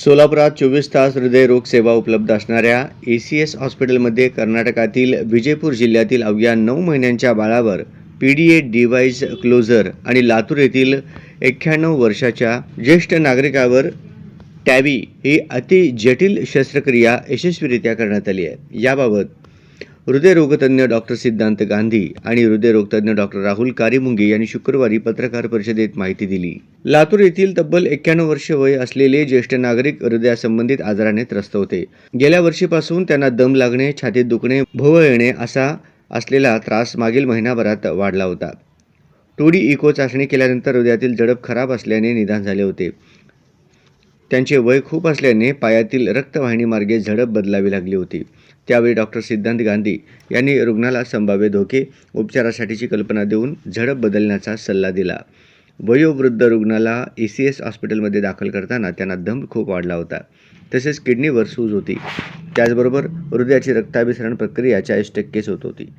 सोलापुरात 24 तास हृदयरोग सेवा उपलब्ध असणाऱ्या ACS हॉस्पिटलमध्ये कर्नाटकातील विजयपूर जिल्ह्यातील अवघ्या 9 महिन्यांच्या बाळावर PDA डिव्हाइस क्लोजर आणि लातूर येथील 91 वर्षाच्या ज्येष्ठ नागरिकावर टॅबी ही अतिजटिल शस्त्रक्रिया यशस्वीरित्या करण्यात आली आहे। याबाबत हृदयरोगतज्ञ डॉक्टर सिद्धांत गांधी आणि हृदयरोगतज्ञ डॉक्टर राहुल कारीमुंगे यांनी शुक्रवारी पत्रकार परिषदेत माहिती दिली। लातूर येथील तब्बल 91 वर्ष वय असलेले ज्येष्ठ नागरिक हृदयासंबंधित आजाराने त्रस्त होते। गेल्या वर्षीपासून त्यांना दम लागणे, छातीत दुखणे, भोवळ येणे असा असलेला त्रास मागील महिनाभरात वाढला होता। 2D इको चाचणी केल्यानंतर हृदयातील झडप खराब असल्याने निदान झाले होते। त्यांचे वय खूप असल्याने पायातील रक्तवाहिनीमार्गे झडप बदलावी लागली होती। त्यावेळी डॉक्टर सिद्धांत गांधी यांनी रुग्णाला संभाव्य धोके उपचारासाठीची कल्पना देऊन झडप बदलण्याचा सल्ला दिला। वयोवृद्ध रुग्णाला ACS हॉस्पिटलमध्ये दाखल करताना त्यांना दम खूप वाढला होता, तसेच किडनीवर सूज होती। त्याचबरोबर हृदयाची रक्ताभिसरण प्रक्रिया 40% होत होती।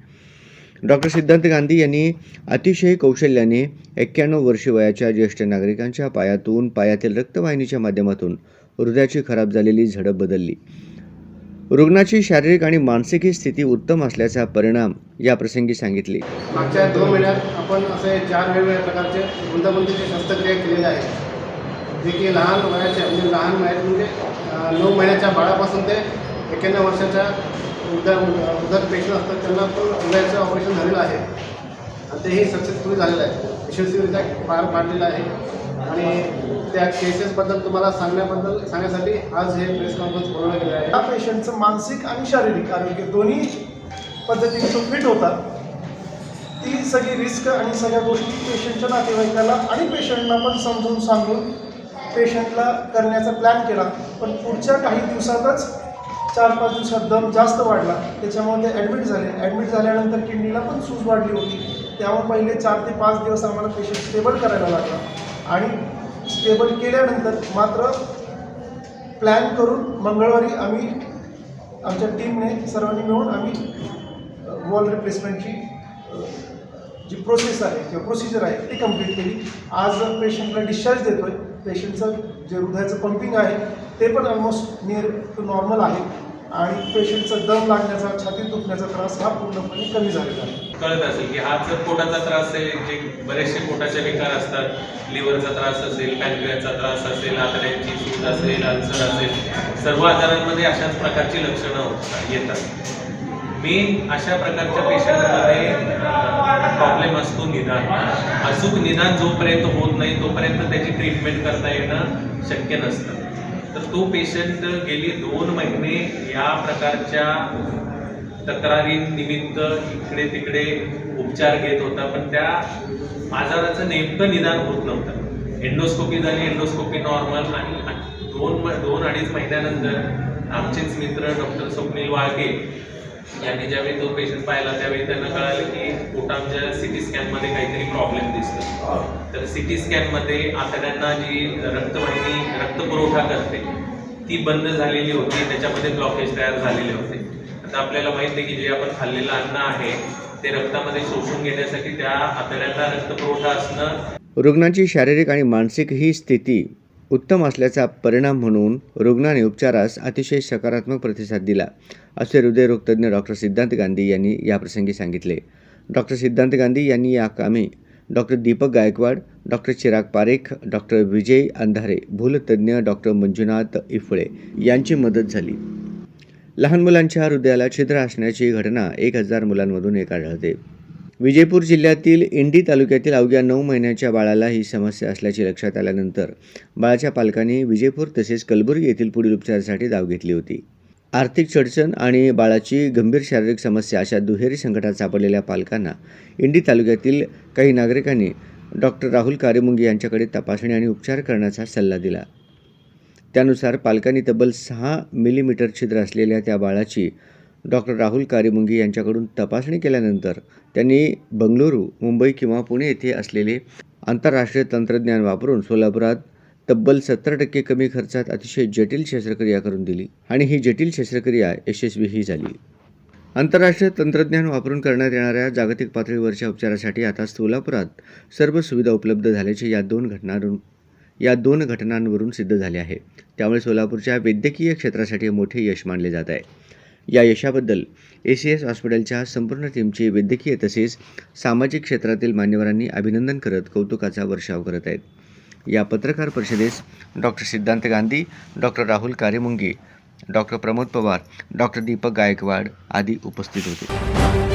डॉक्टर सिद्धांत गांधी यांनी अतिशय कौशल्याने 91 वर्ष वयाच्या ज्येष्ठ नागरिकांच्या पायातून पायातील रक्तवाहिनीच्या माध्यमातून हृदयाची खराब झालेली झडप बदलली। रुग्णाची शारीरिक आणि मानसिक स्थिती उत्तम असल्याचा परिणाम या प्रसंगी सांगितले। मागच्या 2 महिन्यात आपण असे 4 वेगवेगळ्या प्रकारचे गुंतागुंतीचे शस्त्रक्रिया केलेल्या आहेत, जे की लहान वयात म्हणजे 9 महिन्याच्या बाळापासून ते 91 वर्षाच्या उद्धर पेशंट असतात त्यांना पण हृदयाचं ऑपरेशन झालेलं आहे आणि तेही सक्सेसफुली झालेलं आहे, यशस्वीरित्या पार पाडलेलं आहे। आणि त्या केसेसबद्दल तुम्हाला सांगण्यासाठी आज हे प्रेस कॉन्फरन्स बोलवलं गेलं आहे। या पेशंटचं मानसिक आणि शारीरिक आरोग्य दोन्ही पद्धतीने तो फिट होता। ती सगळी रिस्क आणि सगळ्या गोष्टी पेशंटच्या नातेवाईकाला आणि पेशंटला पण समजून सांगून पेशंटला करण्याचा प्लॅन केला, पण पुढच्या काही दिवसातच 4-5 दिवसात दम जास्त वाढला, त्याच्यामुळे ते ॲडमिट झाले। ॲडमिट झाल्यानंतर किडनीला पण सूज वाढली होती, त्यामुळे पहिले 4 ते 5 दिवस आम्हाला पेशंट स्टेबल करायला लागला आणि स्टेबल केल्यानंतर मात्र प्लॅन करून मंगळवारी आम्ही आमच्या टीमने सर्वांनी मिळून आम्ही वॉल रिप्लेसमेंटची जी प्रोसेस आहे किंवा प्रोसिजर आहे ती कंप्लीट केली। आज पेशंटला डिस्चार्ज देतो आहे। पेशंटचं जे हृदयाचं पंपिंग आहे ते पण ऑलमोस्ट नियर टू नॉर्मल आहे आणि पेशंटचा दम लागण्याचा, छातीत दुखण्याचा त्रास हा पूर्णपणे कमी झालेला आहे। कळत असेल की हा जर पोटाचा त्रास आहे, जे बरेचसे पोटाचे विकार असतात, लिव्हरचा त्रास असेल, पॅनक्रियाचा त्रास असेल, आतड्यांची सूज असेल, अल्सर असेल, सर्व आजारांमध्ये अशाच प्रकारची लक्षणं येतात। मेन अशा प्रकारच्या पेशंटमध्ये प्रॉब्लेम असतो निदान। अचूक निदान जोपर्यंत होत नाही तोपर्यंत त्याची ट्रीटमेंट करता येणं शक्य नसतं। तर तो पेशंट गेली 2 महिने या प्रकारच्या तक्रारीनिमित्त इकडे तिकडे उपचार घेत होता, पण त्या आजाराचं नेमकं निदान होत नव्हतं। एंडोस्कोपी झाली, एंडोस्कोपी नॉर्मल, आणि 2-2.5 महिन्यानंतर आमचेच मित्र डॉक्टर स्वप्नील वाळके यांनी ज्यावेळी तो पेशंट पाहिला त्यावेळी त्यांना कळालं की पोटाच्या CT स्कॅनमध्ये काहीतरी प्रॉब्लेम दिसतो। तर CT स्कॅनमध्ये आतड्यांना जी रक्तवाहिनी रक्तपुरवठा करते ती बंद झालेली होती, त्याच्यामध्ये ब्लॉकेज तयार झालेले होते। आता आपल्याला माहिती आहे की जे आपण खाल्लेलं अन्न आहे ते रक्तामध्ये शोषून घेण्यासाठी त्या आतड्यांना रक्तपुरवठा असणं। रुग्णाची शारीरिक आणि मानसिक ही स्थिती उत्तम असल्याचा परिणाम म्हणून रुग्णाने उपचारास अतिशय सकारात्मक प्रतिसाद दिला, असे हृदयरोगतज्ञ डॉक्टर सिद्धांत गांधी यांनी याप्रसंगी सांगितले। डॉक्टर सिद्धांत गांधी यांनी या कामी doctor Deepak Gaikwad, doctor Chirag Parekh, doctor Vijay Andhare, भूलतज्ञ डॉक्टर मंजुनाथ इफळे यांची मदत झाली। लहान मुलांच्या हृदयाला छिद्र असण्याची घटना 1000 मुलांमधून एक आढळते। विजयपूर जिल्ह्यातील इंडी तालुक्यातील अवघ्या 9 महिन्याच्या बाळाला ही समस्या असल्याचे लक्षात आल्यानंतर बाळाच्या पालकांनी विजयपूर तसेच कलबुर्गी येथील पुढील उपचारासाठी धाव घेतली होती। आर्थिक चढचण आणि बाळाची गंभीर शारीरिक समस्या अशा दुहेरी संकटात सापडलेल्या पालकांना इंडी तालुक्यातील काही नागरिकांनी डॉक्टर राहुल कारीमुंगे यांच्याकडे तपासणी आणि उपचार करण्याचा सल्ला दिला। त्यानुसार पालकांनी तब्बल 6 मिलीमीटर छिद्र असलेल्या त्या बाळाची डॉक्टर राहुल कारीमुंगे यांच्याकडून तपासणी केल्यानंतर त्यांनी बंगळुरू, मुंबई किंवा पुणे येथे असलेले आंतरराष्ट्रीय तंत्रज्ञान वापरून सोलापुरात तब्बल 70% कमी खर्चात अतिशय जटिल शस्त्रक्रिया करून दिली आणि ही जटिल शस्त्रक्रिया यशस्वीही झाली। आंतरराष्ट्रीय तंत्रज्ञान वापरून करण्यात येणाऱ्या जागतिक पातळीवरच्या उपचारासाठी आता सोलापुरात सर्व सुविधा उपलब्ध झाल्याचे या 2 घटनांवरून या 2 घटनांवरून सिद्ध झाले आहे. त्यामुळे सोलापूरच्या वैद्यकीय क्षेत्रासाठी मोठे यश मानले जात आहे. या यशाबद्दल ACS हॉस्पिटलच्या संपूर्ण टीमचे वैद्यकीय तसेच सामाजिक क्षेत्रातील मान्यवरांनी अभिनंदन करत कौतुकाचा वर्षाव करत आहेत. या पत्रकार परिषदेस doctor Siddhant Gandhi, doctor Rahul Karemunge, doctor Pramod Pawar, doctor Deepak Gaikwad आदी उपस्थित होते.